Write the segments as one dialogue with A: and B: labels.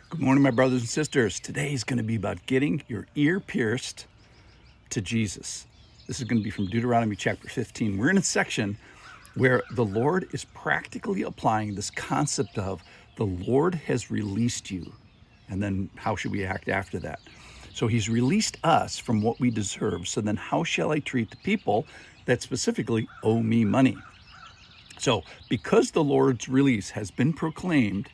A: Good morning, my brothers and sisters. Today is going to be about getting your ear pierced to Jesus. This is going to be from Deuteronomy chapter 15. We're in a section where the Lord is practically applying this concept of the Lord has released you. And then how should we act after that? So he's released us from what we deserve. So then how shall I treat the people that specifically owe me money? So because the Lord's release has been proclaimed,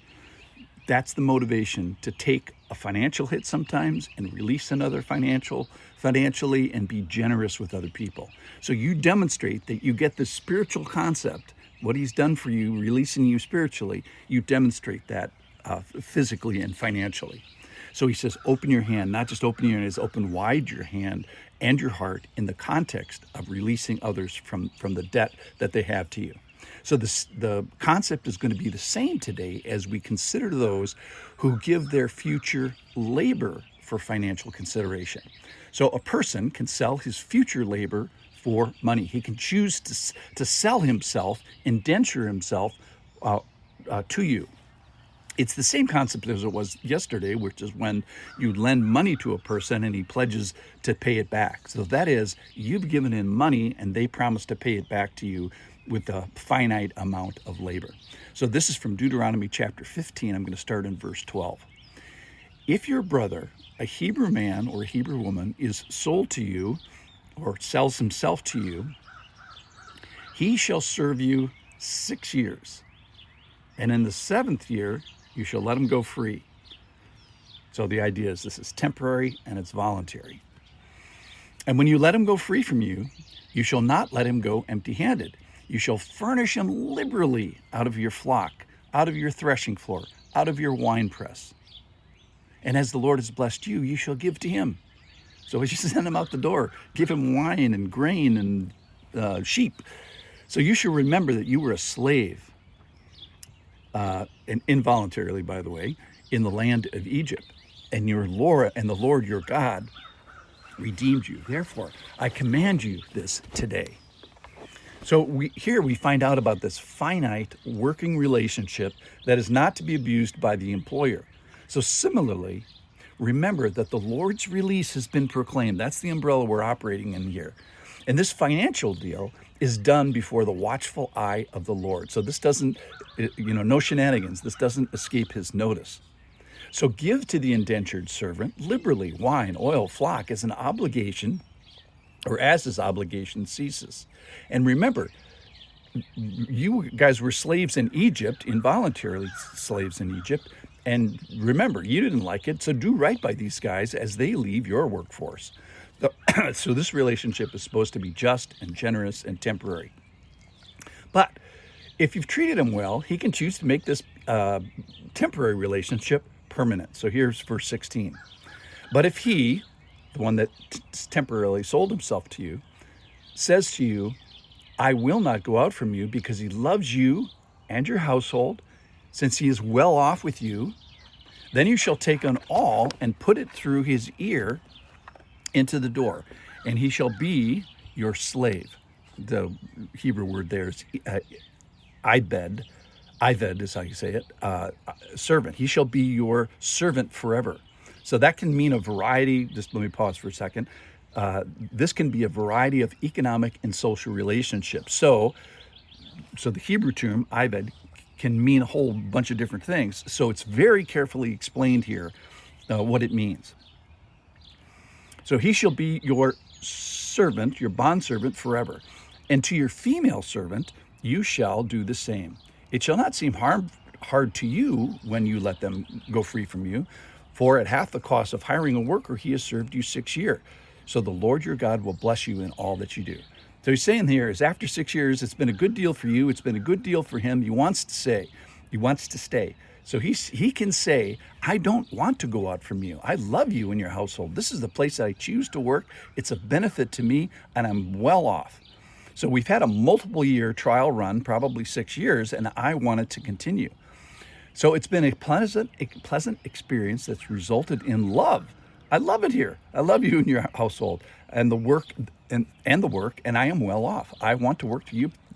A: that's the motivation to take a financial hit sometimes and release another financially and be generous with other people. So you demonstrate that you get this spiritual concept, what he's done for you, releasing you spiritually, you demonstrate that physically and financially. So he says, open your hand, not just open your hand, open wide your hand and your heart in the context of releasing others from the debt that they have to you. So the concept is going to be the same today as we consider those who give their future labor for financial consideration. So a person can sell his future labor for money. He can choose to sell himself, indenture himself to you. It's the same concept as it was yesterday, which is when you lend money to a person and he pledges to pay it back. So that is, you've given in money and they promise to pay it back to you with a finite amount of labor. So this is from Deuteronomy chapter 15. I'm going to start in verse 12. If your brother, a Hebrew man or a Hebrew woman, is sold to you or sells himself to you, he shall serve you 6 years. And in the 7th year, you shall let him go free. So the idea is this is temporary and it's voluntary. And when you let him go free from you, you shall not let him go empty-handed. You shall furnish him liberally out of your flock, out of your threshing floor, out of your winepress. And as the Lord has blessed you, you shall give to him. So as you send him out the door, give him wine and grain and sheep. So you shall remember that you were a slave, and involuntarily, by the way, in the land of Egypt. And the Lord your God redeemed you. Therefore, I command you this today. So here we find out about this finite working relationship that is not to be abused by the employer. So similarly, remember that the Lord's release has been proclaimed. That's the umbrella we're operating in here. And this financial deal is done before the watchful eye of the Lord. So this doesn't, no shenanigans. This doesn't escape his notice. So give to the indentured servant liberally wine, oil, flock as an obligation, or as his obligation ceases. And remember, you guys were slaves in Egypt, involuntarily slaves in Egypt. And remember, you didn't like it, so do right by these guys as they leave your workforce. So this relationship is supposed to be just and generous and temporary. But if you've treated him well, he can choose to make this temporary relationship permanent. So here's verse 16. But if he, the one that temporarily sold himself to you, says to you, I will not go out from you because he loves you and your household, since he is well off with you, then you shall take an awl and put it through his ear into the door, and he shall be your slave. The Hebrew word there is Ived is how you say it, servant. He shall be your servant forever. So that can mean a variety, just let me pause for a second. This can be a variety of economic and social relationships. So the Hebrew term, Ived, can mean a whole bunch of different things. So it's very carefully explained here what it means. So he shall be your servant, your bondservant forever. And to your female servant, you shall do the same. It shall not seem hard to you when you let them go free from you, for at half the cost of hiring a worker, he has served you 6 years. So the Lord your God will bless you in all that you do. So he's saying here is after 6 years, it's been a good deal for you. It's been a good deal for him. He wants to stay. So he can say, I don't want to go out from you. I love you and your household. This is the place that I choose to work. It's a benefit to me, and I'm well off. So we've had a multiple year trial run, probably 6 years, and I want it to continue. So it's been a pleasant experience that's resulted in love. I love it here. I love you and your household and the work, and I am well off. I want to work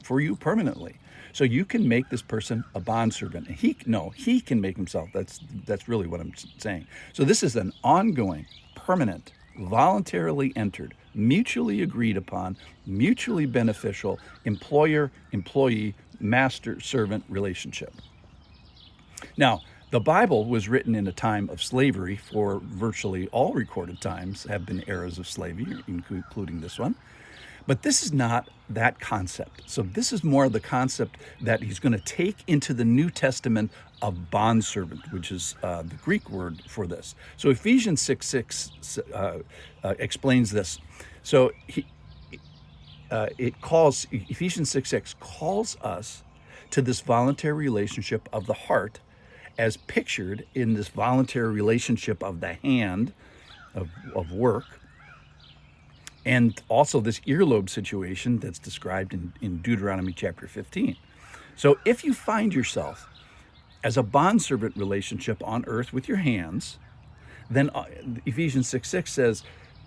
A: for you permanently. So you can make this person a bondservant. He can make himself. That's really what I'm saying. So this is an ongoing, permanent, voluntarily entered, mutually agreed upon, mutually beneficial employer-employee, master-servant relationship. Now, the Bible was written in a time of slavery, for virtually all recorded times have been eras of slavery, including this one. But this is not that concept. So this is more the concept that he's going to take into the New Testament of bondservant, which is the Greek word for this. So Ephesians 6:6 explains this. So Ephesians 6:6 calls us to this voluntary relationship of the heart, as pictured in this voluntary relationship of the hand of work, and also this earlobe situation that's described in Deuteronomy chapter 15. So if you find yourself as a bondservant relationship on earth with your hands, then Ephesians 6:6 says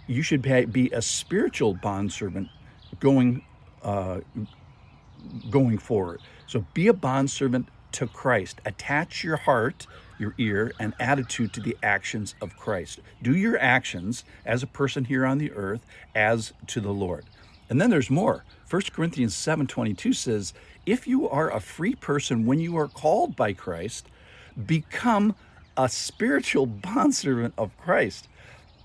A: you should be a spiritual bondservant going forward. So be a bondservant to Christ. Attach your heart, your ear, and attitude to the actions of Christ. Do your actions as a person here on the earth as to the Lord. And then there's more. 1 Corinthians 7:22 says, if you are a free person when you are called by Christ, become a spiritual bondservant of Christ.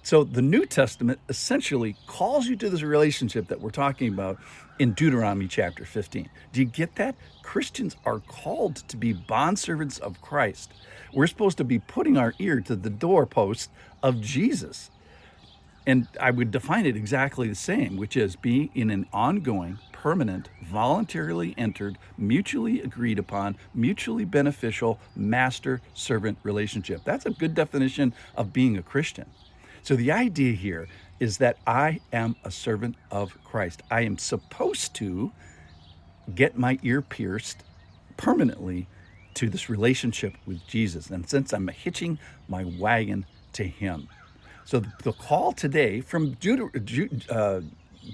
A: So the New Testament essentially calls you to this relationship that we're talking about in Deuteronomy chapter 15. Do you get that? Christians are called to be bondservants of Christ. We're supposed to be putting our ear to the doorpost of Jesus. And I would define it exactly the same, which is being in an ongoing, permanent, voluntarily entered, mutually agreed upon, mutually beneficial master-servant relationship. That's a good definition of being a Christian. So the idea here is that I am a servant of Christ. I am supposed to get my ear pierced permanently to this relationship with Jesus. And since I'm hitching my wagon to him. So the call today from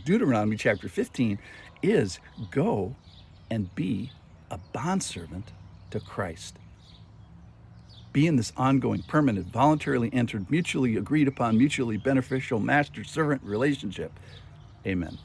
A: Deuteronomy chapter 15 is go and be a bondservant to Christ. Be in this ongoing, permanent, voluntarily entered, mutually agreed upon, mutually beneficial master-servant relationship. Amen.